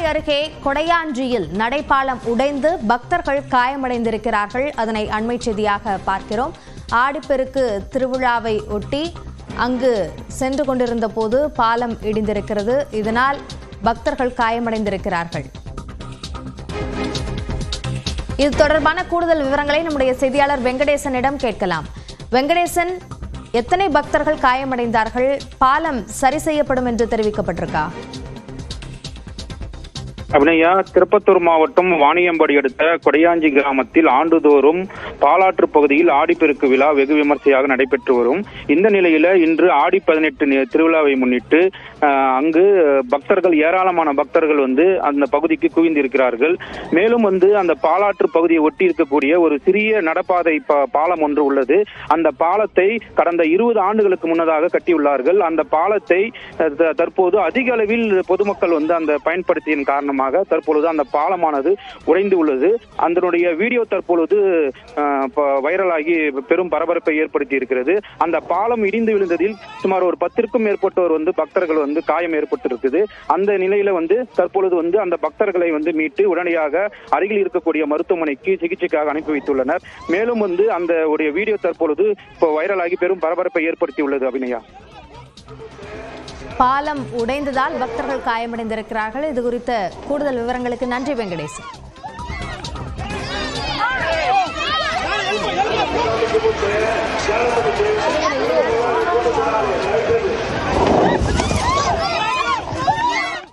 அருகே கொடையாஞ்சியில் நடைபாலம் உடைந்து பக்தர்கள் காயமடைந்திருக்கிறார்கள். அதனை அண்மை செய்தியாக பார்க்கிறோம். ஆடிப்பெருக்கு திருவிழாவை ஒட்டி அங்கு சென்று கொண்டிருந்த போது பாலம் இடிந்திருக்கிறது. இதனால் பக்தர்கள் காயமடைந்திருக்கிறார்கள். இது தொடர்பான கூடுதல் விவரங்களை நம்முடைய செய்தியாளர் வெங்கடேசனிடம் கேட்கலாம். வெங்கடேசன், எத்தனை பக்தர்கள் காயமடைந்தார்கள்? பாலம் சரி செய்யப்படும் என்று தெரிவிக்கப்பட்டிருக்கா? அபிநயா, திருப்பத்தூர் மாவட்டம் வாணியம்பாடி அடுத்த கொடையாஞ்சி கிராமத்தில் ஆண்டுதோறும் பாலாற்று பகுதியில் ஆடிப்பெருக்கு விழா வெகு விமர்சையாக நடைபெற்று வரும். இந்த நிலையில இன்று ஆடி 18 திருவிழாவை முன்னிட்டு அங்கு பக்தர்கள், ஏராளமான பக்தர்கள் அந்த பகுதிக்கு குவிந்திருக்கிறார்கள். மேலும் அந்த பாலாற்று பகுதியை ஒட்டி இருக்கக்கூடிய ஒரு சிறிய நடப்பாதை பாலம் ஒன்று உள்ளது. அந்த பாலத்தை கடந்த 20 ஆண்டுகளுக்கு முன்னதாக கட்டியுள்ளார்கள். அந்த பாலத்தை தற்போது அதிக அளவில் பொதுமக்கள் அந்த பயன்படுத்தியின் காரணமாக தற்பொழுது அந்த பாலமானது உடைந்து உள்ளது. அதனுடைய வீடியோ தற்பொழுது வைரலாகி பெரும் பரபரப்பை ஏற்படுத்தி இருக்கிறது. அந்த பாலம் இடிந்து விழுந்ததில் சுமார் ஒரு 10க்கும் மேற்பட்டோர் பக்தர்கள் காயம் ஏற்பட்டிருக்குது. அந்த நிலையில தற்பொழுது அந்த பக்தர்களை மீட்டு உடனடியாக அருகில் இருக்கக்கூடிய மருத்துவமனைக்கு சிகிச்சைக்காக அனுப்பி வைத்துள்ளனர். மேலும் அந்த வீடியோ தற்பொழுது வைரலாகி பெரும் பரபரப்பை ஏற்படுத்தி உள்ளது. அபிநயா, பாலம் உடைந்ததால் பக்தர்கள் காயமடைந்திருக்கிறார்கள். இது குறித்த கூடுதல் விவரங்களுக்கு நன்றி வெங்கடேசன்.